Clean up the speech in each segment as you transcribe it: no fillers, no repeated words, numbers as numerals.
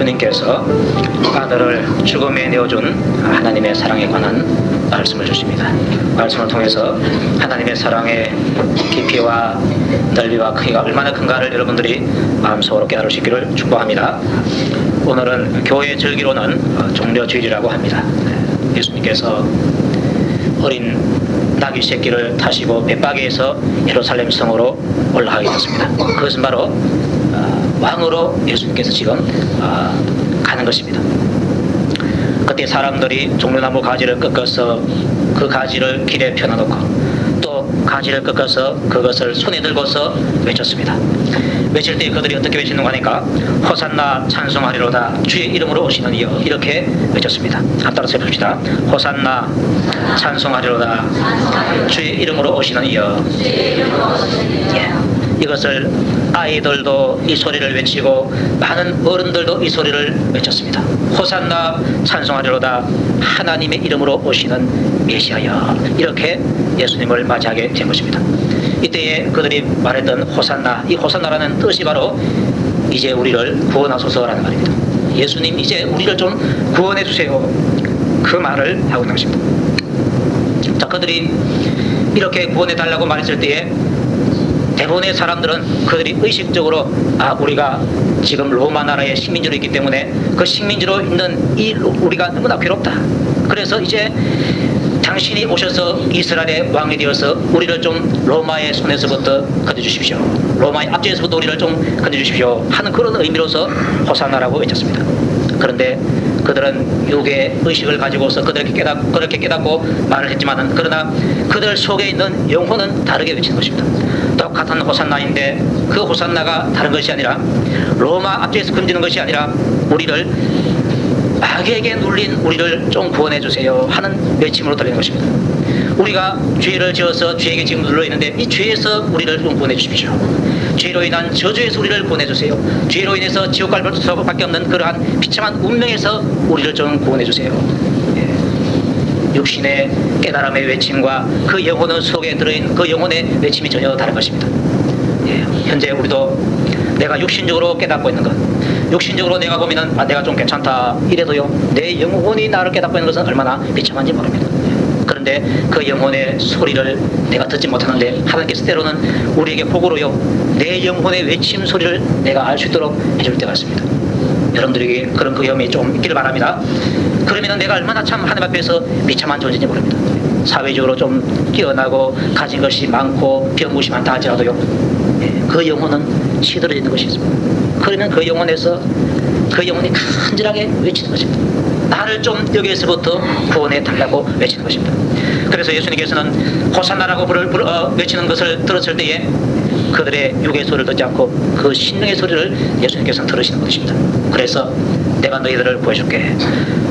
주님께서 아들을 죽음에 내어준 하나님의 사랑에 관한 말씀을 주십니다. 말씀을 통해서 하나님의 사랑의 깊이와 넓이와 크기가 얼마나 큰가를 여러분들이 마음속으로 깨달을 수 있기를 축복합니다. 오늘은 교회 절기로는 종려주일이라고 합니다. 예수님께서 어린 나귀 새끼를 타시고 벳바게에서 예루살렘 성으로 올라가게 됐습니다. 그것은 바로 왕으로 예수님께서 지금 가는 것입니다. 그때 사람들이 종려나무 가지를 꺾어서 그 가지를 길에 펴놔놓고 또 가지를 꺾어서 그것을 손에 들고서 외쳤습니다. 외칠 때 그들이 어떻게 외치는가 하니까 호산나 찬송하리로다 주의 이름으로 오시는 이여, 이렇게 외쳤습니다. 한번 따라서 해봅시다. 호산나 찬송하리로다 주의 이름으로 오시는 이여. 예. 이것을 아이들도 이 소리를 외치고 많은 어른들도 이 소리를 외쳤습니다. 호산나 찬송하리로다 하나님의 이름으로 오시는 메시아여, 이렇게 예수님을 맞이하게 된 것입니다. 이때에 그들이 말했던 호산나, 이 호산나라는 뜻이 바로 이제 우리를 구원하소서라는 말입니다. 예수님 이제 우리를 좀 구원해 주세요, 그 말을 하고 있는 것입니다. 자, 그들이 이렇게 구원해 달라고 말했을 때에 대부분의 사람들은 그들이 의식적으로 우리가 지금 로마 나라의 식민지로 있기 때문에 그 식민지로 있는 우리가 너무나 괴롭다, 그래서 이제 당신이 오셔서 이스라엘의 왕이 되어서 우리를 좀 로마의 손에서부터 건져주십시오, 로마의 압제에서부터 우리를 좀 건져주십시오 하는 그런 의미로서 호산나라고 외쳤습니다. 그런데 그들은 육의 의식을 가지고서 그렇게 깨닫고 말을 했지만은, 그러나 그들 속에 있는 영혼은 다르게 외치는 것입니다. 똑같은 호산나인데 그 호산나가 다른 것이 아니라, 로마 압제에서 건지는 것이 아니라 우리를, 마귀에게 눌린 우리를 좀 구원해 주세요 하는 외침으로 들리는 것입니다. 우리가 죄를 지어서 죄에게 지금 눌러 있는데 이 죄에서 우리를 좀 구원해 주십시오. 죄로 인한 저주에서 우리를 구원해 주세요. 죄로 인해서 지옥 갈 수밖에 없는 그러한 비참한 운명에서 우리를 좀 구원해 주세요. 육신의 깨달음의 외침과 그 영혼 속에 들어있는 그 영혼의 외침이 전혀 다른 것입니다. 현재 우리도 내가 육신적으로 깨닫고 있는 것, 육신적으로 내가 보면은 내가 좀 괜찮다 이래도요, 내 영혼이 나를 깨닫고 있는 것은 얼마나 비참한지 모릅니다. 그런데 그 영혼의 소리를 내가 듣지 못하는데 하나님께서 때로는 우리에게 복으로요, 내 영혼의 외침 소리를 내가 알 수 있도록 해줄 때가 있습니다. 여러분들에게 그런 경험이 좀 있기를 바랍니다. 그러면 내가 얼마나 참 하나님 앞에서 비참한 존재인지 모릅니다. 사회적으로 좀 뛰어나고 가진 것이 많고 병무시 많다 하지라도요, 그 영혼은 시들어지는 것이 있습니다. 그러면 그 영혼에서 그 영혼이 간절하게 외치는 것입니다. 나를 좀 여기에서부터 구원해 달라고 외치는 것입니다. 그래서 예수님께서는 호산나라고 외치는 것을 들었을 때에 그들의 육의 소리를 듣지 않고 그 심령의 소리를 예수님께서는 들으시는 것입니다. 그래서 내가 너희들을 구해줄게,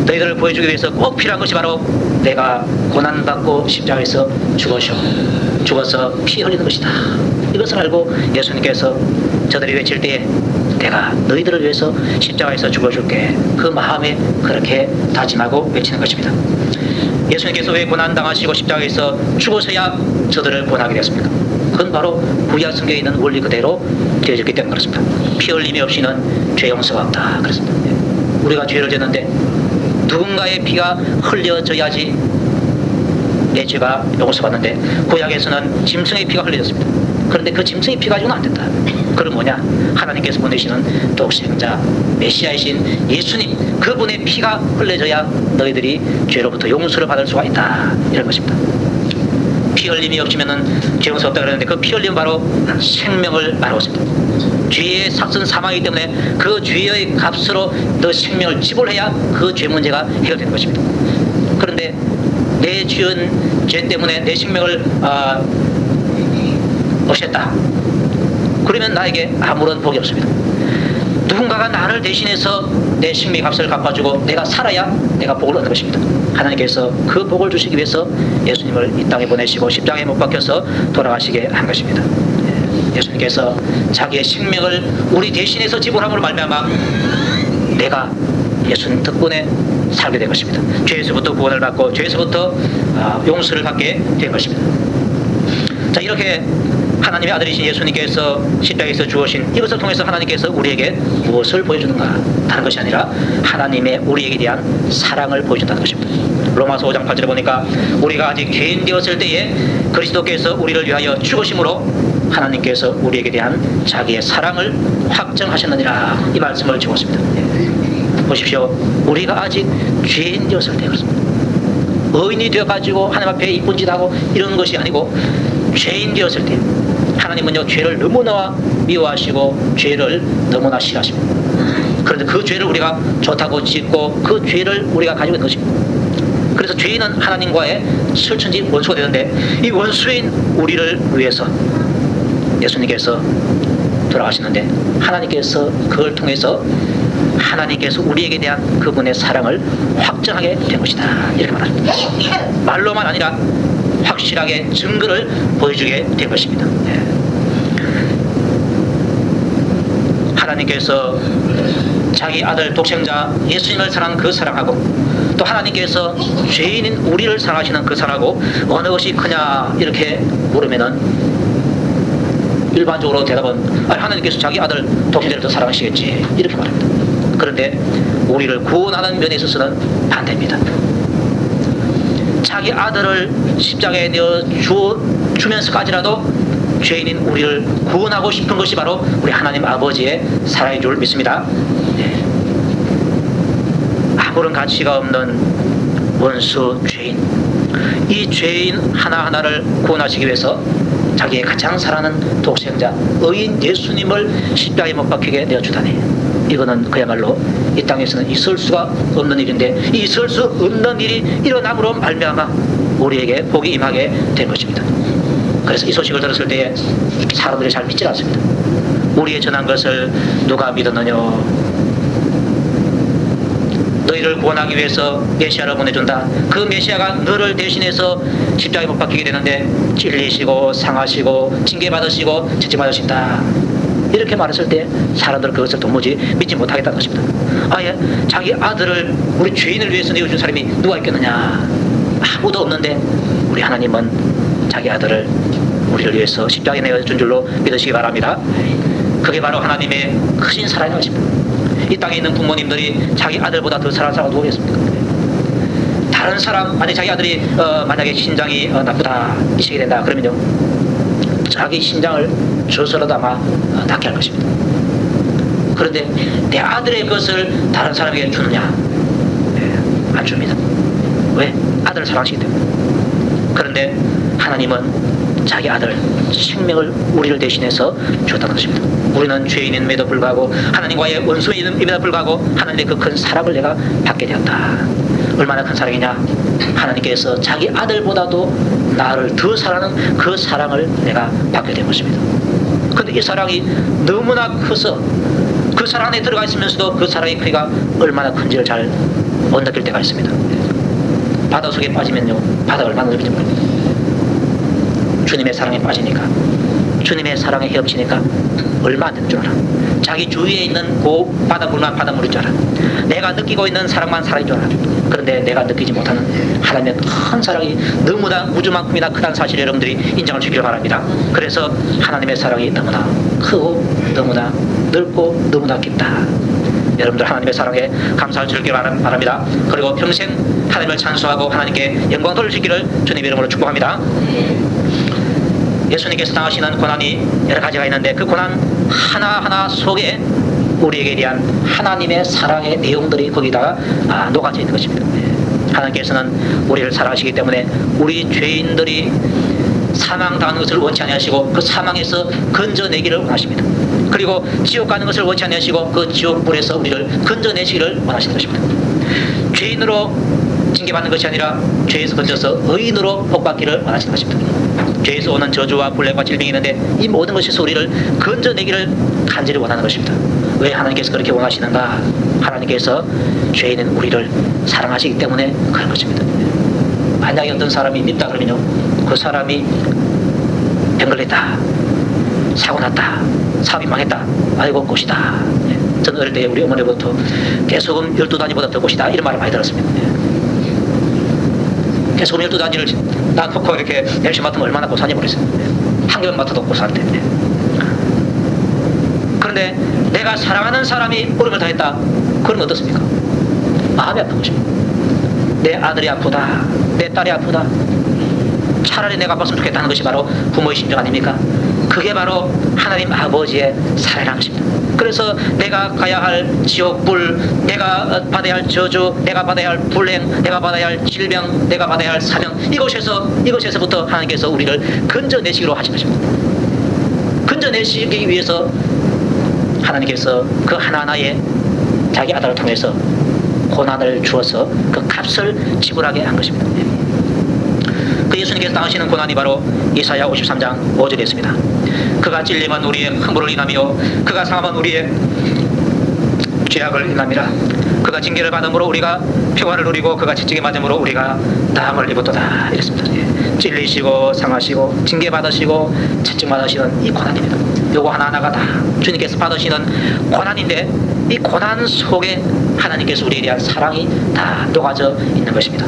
너희들을 구해주기 위해서 꼭 필요한 것이 바로 내가 고난받고 십자가에서 죽어서 피 흘리는 것이다, 이것을 알고 예수님께서 저들이 외칠 때에 내가 너희들을 위해서 십자가에서 죽어줄게, 그 마음에 그렇게 다짐하고 외치는 것입니다. 예수님께서 왜 고난당하시고 십자가에서 죽으셔야 저들을 구원하게 되었습니까? 그건 바로 구약 성경에 있는 원리 그대로 되어졌기 때문에 그렇습니다. 피 흘림이 없이는 죄 용서가 없다, 그렇습니다. 우리가 죄를 졌는데 누군가의 피가 흘려져야지 내 죄가 용서받는데, 구약에서는 짐승의 피가 흘려졌습니다. 그런데 그 짐승의 피 가지고는 안 된다. 그건 뭐냐? 하나님께서 보내시는 독생자 메시아이신 예수님, 그분의 피가 흘려져야 너희들이 죄로부터 용서를 받을 수가 있다, 이런 것입니다. 피 흘림이 없으면 죄 용서 없다 그러는데, 그 피 흘림은 바로 생명을 말하고 있습니다. 죄의 삭선 사망이기 때문에 그 죄의 값으로 너 생명을 지불해야 그 죄 문제가 해결되는 것입니다. 그런데 내 지은 죄 때문에 내 생명을 없앴다, 그러면 나에게 아무런 복이 없습니다. 누군가가 나를 대신해서 내 생명의 값을 갚아주고 내가 살아야 내가 복을 얻는 것입니다. 하나님께서 그 복을 주시기 위해서 예수님을 이 땅에 보내시고 십자가에 못 박혀서 돌아가시게 한 것입니다. 예수님께서 자기의 생명을 우리 대신해서 지불함으로 말미암아 내가 예수님 덕분에 살게 된 것입니다. 죄에서부터 구원을 받고 죄에서부터 용서를 받게 된 것입니다. 자, 이렇게 하나님의 아들이신 예수님께서 십자가에서 죽으신 이것을 통해서 하나님께서 우리에게 무엇을 보여주는가? 다른 것이 아니라 하나님의 우리에게 대한 사랑을 보여준다는 것입니다. 로마서 5장 8절에 보니까 우리가 아직 죄인 되었을 때에 그리스도께서 우리를 위하여 죽으심으로 하나님께서 우리에게 대한 자기의 사랑을 확정하셨느니라, 이 말씀을 적었습니다. 보십시오. 우리가 아직 죄인 되었을 때, 그렇습니다. 의인이 되어가지고 하나님 앞에 이쁜 짓 하고 이런 것이 아니고 죄인 되었을 때 하나님은요, 죄를 너무나 미워하시고 죄를 너무나 싫어하십니다. 그런데 그 죄를 우리가 좋다고 짓고 그 죄를 우리가 가지고 있는 것입니다. 그래서 죄인은 하나님과의 설천지 원수가 되는데, 이 원수인 우리를 위해서 예수님께서 돌아가시는데 하나님께서 그걸 통해서 하나님께서 우리에게 대한 그분의 사랑을 확정하게 된 것이다, 이렇게 말합니다. 말로만 아니라 확실하게 증거를 보여주게 된 것입니다. 하나님께서 자기 아들 독생자 예수님을 사랑한 그 사랑하고, 또 하나님께서 죄인인 우리를 사랑하시는 그 사랑하고 어느 것이 크냐 이렇게 물으면은 일반적으로 대답은 하나님께서 자기 아들 독생자를 더 사랑하시겠지, 이렇게 말합니다. 그런데 우리를 구원하는 면에 있어서는 반대입니다. 자기 아들을 십자가에 내어 주면서까지라도 죄인인 우리를 구원하고 싶은 것이 바로 우리 하나님 아버지의 사랑인 줄 믿습니다. 아무런 가치가 없는 원수 죄인, 이 죄인 하나하나를 구원하시기 위해서 자기의 가장 사랑하는 독생자 의인 예수님을 십자가에 못 박히게 내어주다니, 이거는 그야말로 이 땅에서는 있을 수가 없는 일인데, 이 있을 수 없는 일이 일어남으로 말미암아 우리에게 복이 임하게 된 것입니다. 그래서 이 소식을 들었을 때에 사람들이 잘 믿지 않습니다. 우리의 전한 것을 누가 믿었느냐? 너희를 구원하기 위해서 메시아를 보내준다. 그 메시아가 너를 대신해서 십자가에 못 박히게 되는데 찔리시고 상하시고 징계받으시고 채찍받으신다, 이렇게 말했을 때 사람들은 그것을 도무지 믿지 못하겠다는 것입니다. 아예 자기 아들을 우리 죄인을 위해서 내어준 사람이 누가 있겠느냐? 아무도 없는데 우리 하나님은 자기 아들을 우리를 위해서 십자가에 내어준 줄로 믿으시기 바랍니다. 그게 바로 하나님의 크신 사랑인 것입니다. 이 땅에 있는 부모님들이 자기 아들보다 더 사랑하는 사람은 누구겠습니까? 다른 사람, 만약 자기 아들이 만약에 신장이 나쁘다, 이식이 된다 그러면요, 자기 신장을 줘서라도 아마 낫게 할 것입니다. 그런데 내 아들의 것을 다른 사람에게 주느냐? 안 줍니다. 왜? 아들을 사랑하시기 때문에. 그런데 하나님은 자기 아들 생명을 우리를 대신해서 줬다는 것입니다. 우리는 죄인임에도 불구하고 하나님과의 원수임에도 불구하고 하나님의 그 큰 사랑을 내가 받게 되었다. 얼마나 큰 사랑이냐? 하나님께서 자기 아들보다도 나를 더 사랑하는 그 사랑을 내가 받게 된 것입니다. 그런데 이 사랑이 너무나 커서 그 사랑 안에 들어가 있으면서도 그 사랑의 크기가 얼마나 큰지를 잘 못 느낄 때가 있습니다. 바다 속에 빠지면요, 바다가 얼마나 넓은지 모릅니다. 주님의 사랑에 빠지니까, 주님의 사랑에 헤엄치니까 얼마 안 되는 줄 알아. 자기 주위에 있는 그 바닷물만 바닷물인 줄 알아. 내가 느끼고 있는 사랑만 사랑인 줄 알아. 그런데 내가 느끼지 못하는 하나님의 큰 사랑이 너무나 우주만큼이나 크다는 사실을 여러분들이 인정할 수 있기를 바랍니다. 그래서 하나님의 사랑이 너무나 크고 너무나 넓고 너무나 깊다. 여러분들 하나님의 사랑에 감사할 수 있기를 바랍니다. 그리고 평생 하나님을 찬송하고 하나님께 영광 돌리시기를 주님 이름으로 축복합니다. 예수님께서 당하시는 고난이 여러 가지가 있는데 그 고난 하나하나 속에 우리에게 대한 하나님의 사랑의 내용들이 거기다가 녹아져 있는 것입니다. 하나님께서는 우리를 사랑하시기 때문에 우리 죄인들이 사망당하는 것을 원치 아니하시고 그 사망에서 건져내기를 원하십니다. 그리고 지옥 가는 것을 원치 아니하시고 그 지옥불에서 우리를 건져내시기를 원하시는 것입니다. 죄인으로 징계받는 것이 아니라 죄에서 건져서 의인으로 복받기를 원하시는 것입니다. 죄에서 오는 저주와 불행과 질병이 있는데 이 모든 것에서 우리를 건져내기를 간절히 원하는 것입니다. 왜 하나님께서 그렇게 원하시는가? 하나님께서 죄인인 우리를 사랑하시기 때문에 그런 것입니다. 만약에 어떤 사람이 믿다 그러면요, 그 사람이 병 걸렸다, 사고 났다, 사업이 망했다, 아이고 꽃이다. 저는 어릴 때 우리 어머니부터 개소금 12단위보다 더 꽃이다, 이런 말을 많이 들었습니다. 개소금 12단위를 놔놓고 이렇게 열심히 맡으면 얼마나 고산이 모르겠어요. 한 개만 맡아도 고소한데. 그런데 내가 사랑하는 사람이 어려움을 당했다. 그러면 어떻습니까? 마음이 아픈 것입니다. 내 아들이 아프다, 내 딸이 아프다, 차라리 내가 아팠으면 좋겠다는 것이 바로 부모의 심정 아닙니까? 그게 바로 하나님 아버지의 사랑이라는 것입니다. 그래서 내가 가야 할 지옥불, 내가 받아야 할 저주, 내가 받아야 할 불행, 내가 받아야 할 질병, 내가 받아야 할 사명, 이것에서부터 하나님께서 우리를 건져내시기로 하신 것입니다. 건져내시기 위해서 하나님께서 그 하나하나의 자기 아들을 통해서 고난을 주어서 그 값을 지불하게 한 것입니다. 그 예수님께서 당하시는 고난이 바로 이사야 53장 5절에 있습니다. 그가 찔림은 우리의 허물을 인하며 그가 상함은 우리의 죄악을 인함이라. 그가 징계를 받음으로 우리가 평화를 누리고 그가 채찍에 맞음으로 우리가 나음을 입었도다. 이랬습니다. 찔리시고 상하시고 징계 받으시고 채찍 받으시는 이 고난입니다. 요거 하나하나가 다 주님께서 받으시는 고난인데, 이 고난 속에 하나님께서 우리에 대한 사랑이 다 녹아져 있는 것입니다.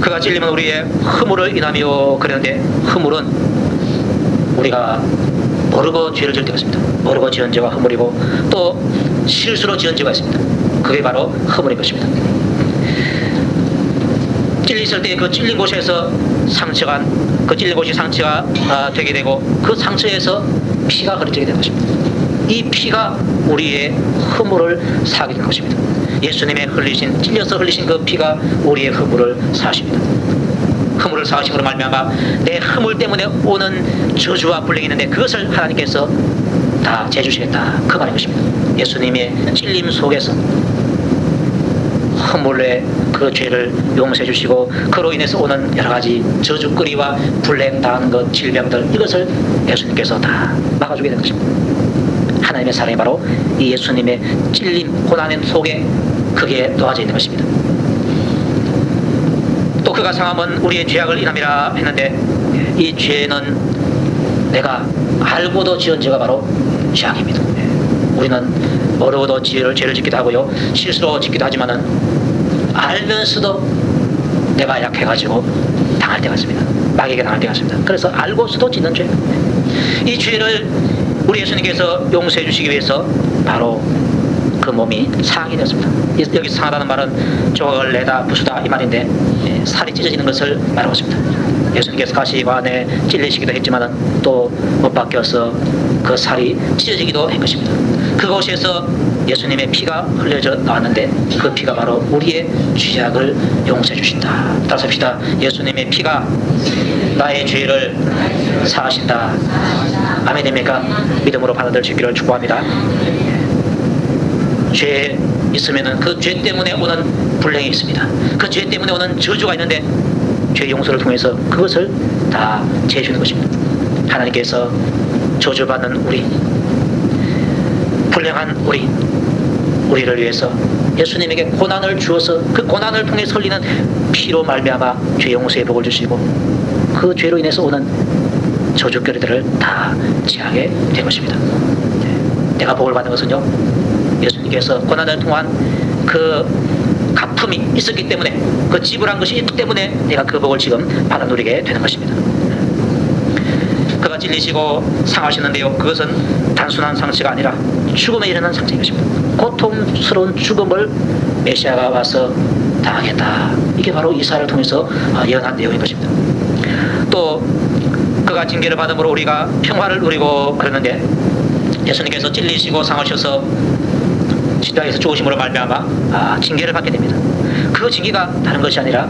그가 찔림은 우리의 허물을 인하며 그러는데, 허물은 우리가 모르고 죄를 지을 때가 있습니다. 모르고 지은 죄가 허물이고 또 실수로 지은 죄가 있습니다. 그게 바로 허물인 것입니다. 찔렸을 때 그 찔린 곳에서 상처가, 그 찔린 곳이 상처가 되게 되고 그 상처에서 피가 흐르게 되는 것입니다. 이 피가 우리의 허물을 사하게 된 것입니다. 예수님의 흘리신, 찔려서 흘리신 그 피가 우리의 허물을 사하십니다. 허물을 사하심으로 말미암아 내 허물 때문에 오는 저주와 불행이 있는데 그것을 하나님께서 다 재주시겠다, 그 말인 것입니다. 예수님의 찔림 속에서 허물의 그 죄를 용서해 주시고 그로 인해서 오는 여러 가지 저주거리와 불행 당하는 것, 질병들, 이것을 예수님께서 다 막아주게 된 것입니다. 하나님의 사랑이 바로 이 예수님의 찔림, 고난 속에 그게 놓아져 있는 것입니다. 또 그가 상함은 우리의 죄악을 인함이라 했는데, 이 죄는 내가 알고도 지은 죄가 바로 죄악입니다. 우리는 모르고도 죄를 짓기도 하고요, 실수로 짓기도 하지만은 알면서도 내가 약해가지고 당할 때가 있습니다. 마귀에게 당할 때가 있습니다. 그래서 알고서도 짓는 죄, 이 죄를 우리 예수님께서 용서해 주시기 위해서 바로 그 몸이 상하게 되었습니다. 여기서 상하다는 말은 쪽을 내다 부수다 이 말인데, 살이 찢어지는 것을 말하고 있습니다. 예수님께서 가시관에 찔리시기도 했지만 또 못 박혀서 그 살이 찢어지기도 한 것입니다. 그곳에서 예수님의 피가 흘려져 나왔는데 그 피가 바로 우리의 죄악을 용서해 주신다. 따라서 합시다. 예수님의 피가 나의 죄를 사하신다. 아멘 됩니까? 믿음으로 받아들이기를 축복합니다. 죄 있으면은 그 죄 때문에 오는 불행이 있습니다. 그 죄 때문에 오는 저주가 있는데 죄 용서를 통해서 그것을 다 제해주는 것입니다. 하나님께서 저주받는 우리, 불행한 우리를 위해서 예수님에게 고난을 주어서 그 고난을 통해 설리는 피로 말미암아 죄 용서의 복을 주시고 그 죄로 인해서 오는 저주거리들을 다 제하게 된 것입니다. 내가 복을 받은 것은요, 예수님께서 고난을 통한 그 가품이 있었기 때문에, 그 지불한 것이 있기 때문에 내가 그 복을 지금 받아 누리게 되는 것입니다. 그가 찔리시고 상하시는데요, 그것은 단순한 상처가 아니라 죽음에 이르는 상처인 것입니다. 고통스러운 죽음을 메시아가 와서 당하겠다. 이게 바로 이사야를 통해서 예언한 내용인 것입니다. 또 그가 징계를 받음으로 우리가 평화를 누리고 그러는데, 예수님께서 찔리시고 상하셔서 십자가에서 죽으심으로 말미암아 징계를 받게 됩니다. 그 징계가 다른 것이 아니라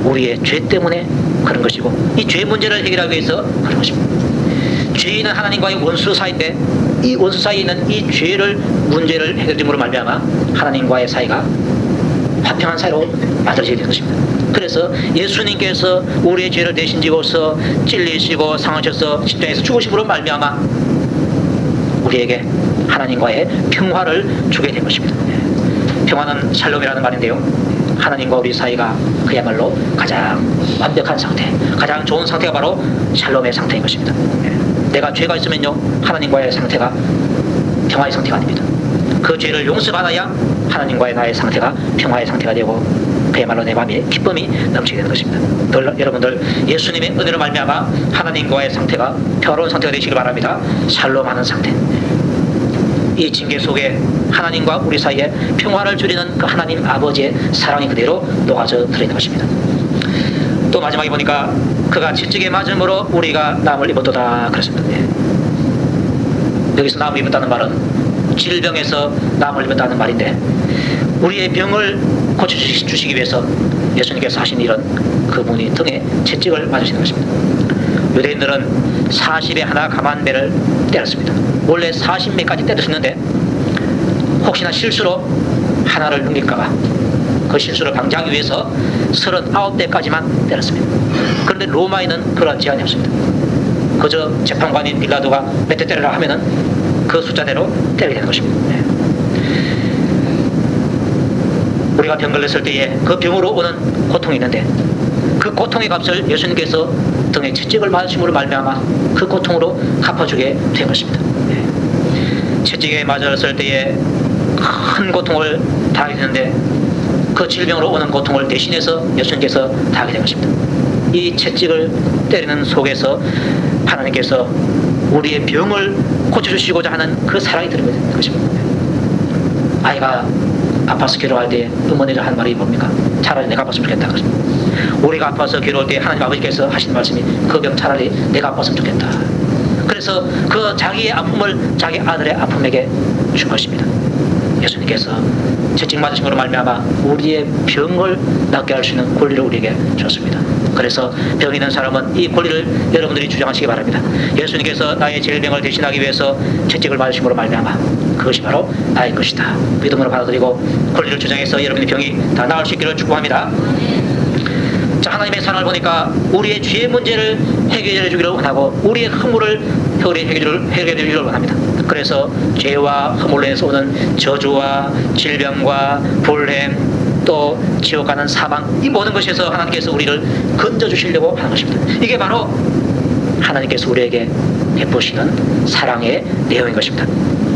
우리의 죄 때문에 그런 것이고, 이 죄 문제를 해결하기 위해서 그런 것입니다. 죄인은 하나님과의 원수 사이인데 이 원수 사이에 있는 이 죄를 문제를 해결함으로 말미암아 하나님과의 사이가 화평한 사이로 만들어지게 되는 것입니다. 그래서 예수님께서 우리의 죄를 대신 지고서 찔리시고 상하셔서 십자가에서 죽으심으로 말미암아 우리에게 하나님과의 평화를 주게 된 것입니다. 평화는 샬롬이라는 말인데요, 하나님과 우리 사이가 그야말로 가장 완벽한 상태, 가장 좋은 상태가 바로 샬롬의 상태인 것입니다. 내가 죄가 있으면요, 하나님과의 상태가 평화의 상태가 아닙니다. 그 죄를 용서받아야 하나님과의 나의 상태가 평화의 상태가 되고, 그야말로 내 마음에 기쁨이 넘치게 되는 것입니다. 여러분들 예수님의 은혜로 말미암아 하나님과의 상태가 평화로운 상태가 되시길 바랍니다. 샬롬하는 상태. 이 징계 속에 하나님과 우리 사이에 평화를 주리는 그 하나님 아버지의 사랑이 그대로 녹아져 들어있는 것입니다. 또 마지막에 보니까 그가 채찍에 맞음으로 우리가 남을 입었도다 그랬습니다. 여기서 남을 입었다는 말은 질병에서 남을 입었다는 말인데, 우리의 병을 고쳐주시기 위해서 예수님께서 하신 일은 그분이 등에 채찍을 맞으시는 것입니다. 유대인들은 40에 하나 감한 배를 때렸습니다. 원래 40매까지 때렸었는데 혹시나 실수로 하나를 넘길까봐 그 실수를 방지하기 위해서 39대까지만 때렸습니다. 그런데 로마에는 그런 제한이 없습니다. 그저 재판관인 빌라도가 몇 대 때리라 하면은 그 숫자대로 때리게 되는 것입니다. 우리가 병 걸렸을 때에 그 병으로 오는 고통이 있는데, 그 고통의 값을 예수님께서 등에 채찍을 맞으심으로 말미암아 그 고통으로 갚아주게 된 것입니다. 채찍에 맞았을 때에 큰 고통을 당하게 되는데, 그 질병으로 오는 고통을 대신해서 예수님께서 당하게 된 것입니다. 이 채찍을 때리는 속에서 하나님께서 우리의 병을 고쳐주시고자 하는 그 사랑이 들어있는 것입니다. 아이가 아파서 괴로워할 때 어머니를 하는 말이 뭡니까? 차라리 내가 아팠으면 좋겠다. 우리가 아파서 괴로울 때 하나님 아버지께서 하신 말씀이 그 병 차라리 내가 아팠으면 좋겠다. 그래서 그 자기의 아픔을 자기 아들의 아픔에게 준 것입니다. 예수님께서 채찍 맞으심으로 말미암아 우리의 병을 낫게 할 수 있는 권리를 우리에게 줬습니다. 그래서 병 있는 사람은 이 권리를 여러분들이 주장하시기 바랍니다. 예수님께서 나의 질병을 대신하기 위해서 채찍을 맞으심으로 말미암아 그것이 바로 나의 것이다. 믿음으로 받아들이고 권리를 주장해서 여러분의 병이 다 나을 수 있기를 축복합니다. 자, 하나님의 사랑을 보니까 우리의 죄의 문제를 해결해 주기를 원하고 우리의 허물을 해결해 주기를 원합니다. 그래서 죄와 허물로 인해서 오는 저주와 질병과 불행, 또 지옥 가는 사망, 이 모든 것에서 하나님께서 우리를 건져주시려고 하는 것입니다. 이게 바로 하나님께서 우리에게 베푸시는 사랑의 내용인 것입니다.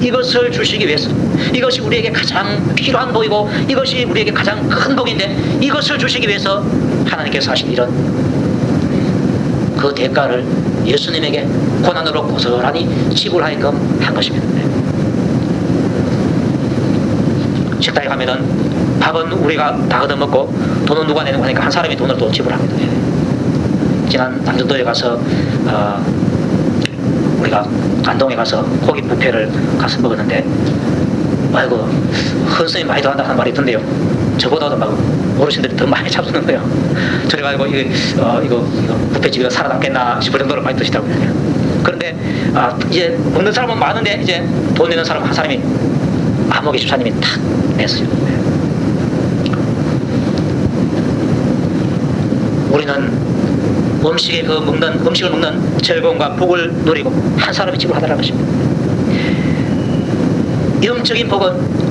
이것을 주시기 위해서, 이것이 우리에게 가장 필요한 복이고 이것이 우리에게 가장 큰 복인데, 이것을 주시기 위해서 하나님께서 하신 일은 그 대가를 예수님에게 고난으로 고스란히 지불하게끔 한 것입니다. 식당에 가면은 밥은 우리가 다 얻어먹고 돈은 누가 내는 거니까 한 사람이 돈을 또 지불합니다. 지난 남전도에 가서 우리가 안동에 가서 고기 뷔페를 가서 먹었는데, 아이고 헌스님이 많이 더한다 하는 말이 있던데요. 저보다도 막 어르신들이 더 많이 잡수는 거예요. 저래가지고 이거 뷔페집이 살아남겠나 싶을 정도로 많이 드시더라고요. 그런데 이제 먹는 사람은 많은데 이제 돈 내는 사람 한 사람이 암흑의 집사님이 탁 냈어요. 우리는 음식을 먹는 즐거움과 복을 누리고 한 사람이 지불하더라는 것입니다. 영적인 복은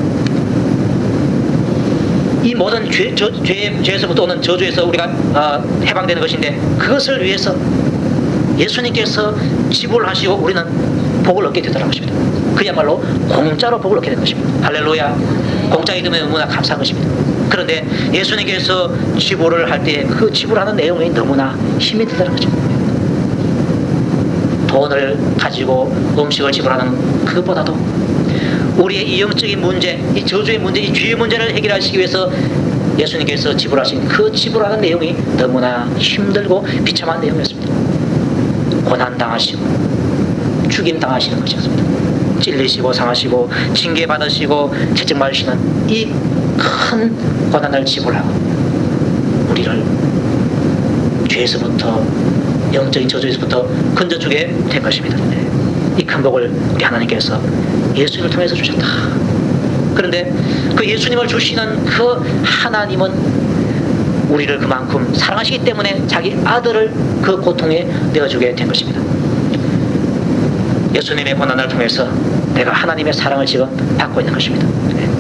이 모든 죄에서부터 오는 저주에서 우리가 해방되는 것인데, 그것을 위해서 예수님께서 지불하시고 우리는 복을 얻게 되더라는 것입니다. 그야말로 공짜로 복을 얻게 되는 것입니다. 할렐루야. 공짜이기 때문에 너무나 감사한 것입니다. 그런데 예수님께서 지불을 할 때 그 지불하는 내용이 너무나 힘이 들더라는 거죠. 돈을 가지고 음식을 지불하는 그것보다도 우리의 이 영적인 문제, 이 저주의 문제, 이 죄의 문제를 해결하시기 위해서 예수님께서 지불하신 그 지불하는 내용이 너무나 힘들고 비참한 내용이었습니다. 고난당하시고 죽임당하시는 것이었습니다. 찔리시고 상하시고 징계받으시고 채찍 맞으시는 이 큰 고난을 지불하고 우리를 죄에서부터, 영적인 저주에서부터 건져주게 된 것입니다. 이 큰 복을 우리 하나님께서 예수님을 통해서 주셨다. 그런데 그 예수님을 주시는 그 하나님은 우리를 그만큼 사랑하시기 때문에 자기 아들을 그 고통에 내어주게 된 것입니다. 예수님의 고난을 통해서 내가 하나님의 사랑을 지금 받고 있는 것입니다.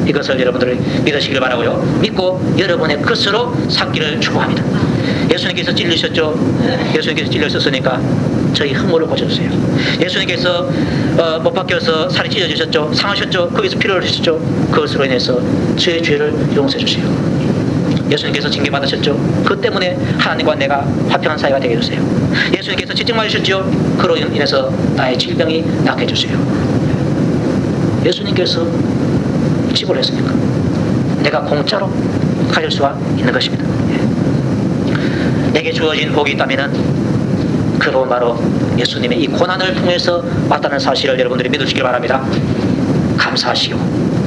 이것을 여러분들이 믿으시길 바라고요. 믿고 여러분의 것으로 삼기를 축복합니다. 예수님께서 찔리셨죠? 예수님께서 찔렸었으니까 저희 흠모를 고쳐주세요. 예수님께서 못 박혀서 살이 찢어지셨죠? 상하셨죠? 거기서 피를 흘리셨죠? 그것으로 인해서 저의 죄를 용서해 주세요. 예수님께서 징계받으셨죠. 그 때문에 하나님과 내가 화평한 사이가 되게 해주세요. 예수님께서 지증 맞으셨죠. 그로 인해서 나의 질병이 낫게 해주세요. 예수님께서 지불을 했으니까 내가 공짜로 가질 수가 있는 것입니다. 내게 주어진 복이 있다면 그 복은 바로 예수님의 이 고난을 통해서 왔다는 사실을 여러분들이 믿으시기 바랍니다. 감사하시고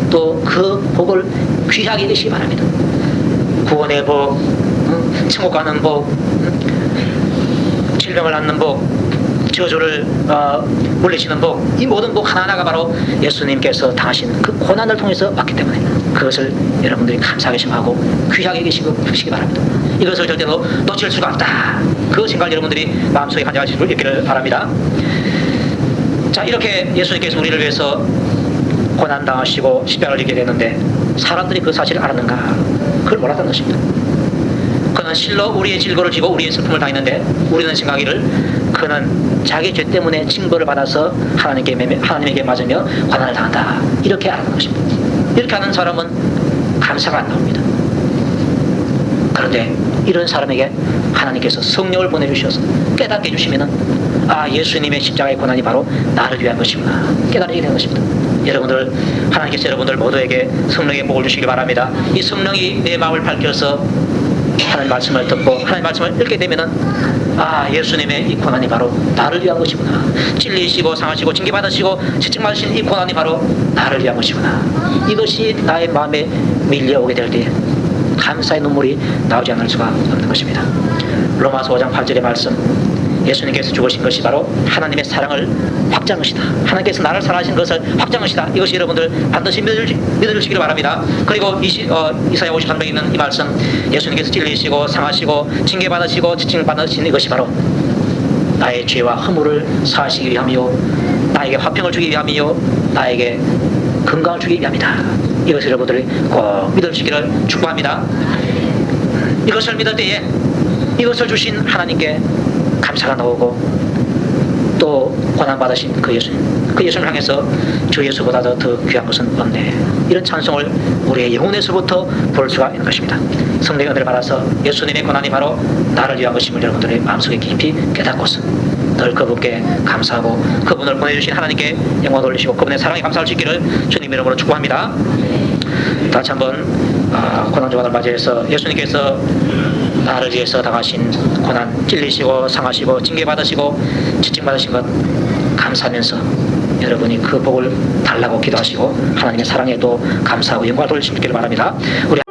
또 그 복을 귀하게 여기시기 바랍니다. 구원의 복, 천국 가는 복, 질병을 낫는 복, 저주를 물리치는 복, 이 모든 복 하나하나가 바로 예수님께서 당하신 그 고난을 통해서 왔기 때문에 그것을 여러분들이 감사하게 생각하고 귀하게 여기시기 바랍니다. 이것을 절대로 놓칠 수가 없다. 그 생각을 여러분들이 마음속에 간직하실 수 있기를 바랍니다. 자, 이렇게 예수님께서 우리를 위해서 고난당하시고 십자가를 지게 되는데 사람들이 그 사실을 알았는가? 그걸 몰랐다는 것입니다. 그는 실로 우리의 질고를 지고 우리의 슬픔을 당했는데 우리는 생각하기를 그는 자기 죄 때문에 징벌을 받아서 하나님에게 맞으며 고난을 당한다. 이렇게 알았는 것입니다. 이렇게 하는 사람은 감사가 안 나옵니다. 그런데 이런 사람에게 하나님께서 성령을 보내주셔서 깨닫게 해주시면은 예수님의 십자가의 고난이 바로 나를 위한 것이구나 깨달게 되는 것입니다. 여러분들, 하나님께서 여러분들 모두에게 성령의 복을 주시기 바랍니다. 이 성령이 내 마음을 밝혀서 하나님 말씀을 듣고 하나님 말씀을 읽게 되면은 예수님의 이 고난이 바로 나를 위한 것이구나. 찔리시고 상하시고 징계받으시고 채찍맞으신 이 고난이 바로 나를 위한 것이구나. 이것이 나의 마음에 밀려오게 될 때에 감사의 눈물이 나오지 않을 수가 없는 것입니다. 로마서 5장 8절의 말씀, 예수님께서 죽으신 것이 바로 하나님의 사랑을 확장한 것이다. 하나님께서 나를 사랑하신 것을 확장한 것이다. 이것이 여러분들 반드시 믿어주시기를 바랍니다. 그리고 이사야 53장에 있는 이 말씀, 예수님께서 찔리시고 상하시고 징계받으시고 지칭받으신 이것이 바로 나의 죄와 허물을 사하시기 위함이요 나에게 화평을 주기 위함이요 나에게 건강을 주기 위함이다. 이것을 여러분들이 꼭 믿어주시기를 축복합니다. 이것을 믿을 때에 이것을 주신 하나님께 감사가 나오고 또 고난받으신 그 예수님을 향해서 주 예수보다도 더 귀한 것은 없네. 이런 찬송을 우리의 영혼에서부터 부를 수가 있는 것입니다. 성령의 은혜를 받아서 예수님의 고난이 바로 나를 위한 것임을 여러분들의 마음속에 깊이 깨닫고서 늘 그분께 감사하고 그분을 보내주신 하나님께 영광 돌리시고 그분의 사랑에 감사할 수 있기를 주님 이름으로 축복합니다. 다시 한번 고난주간을 맞이해서 예수님께서 나를 위해서 당하신 고난, 찔리시고 상하시고 징계받으시고 지칭받으신 것 감사하면서 여러분이 그 복을 달라고 기도하시고 하나님의 사랑에도 감사하고 영광을 돌리시기를 바랍니다. 우리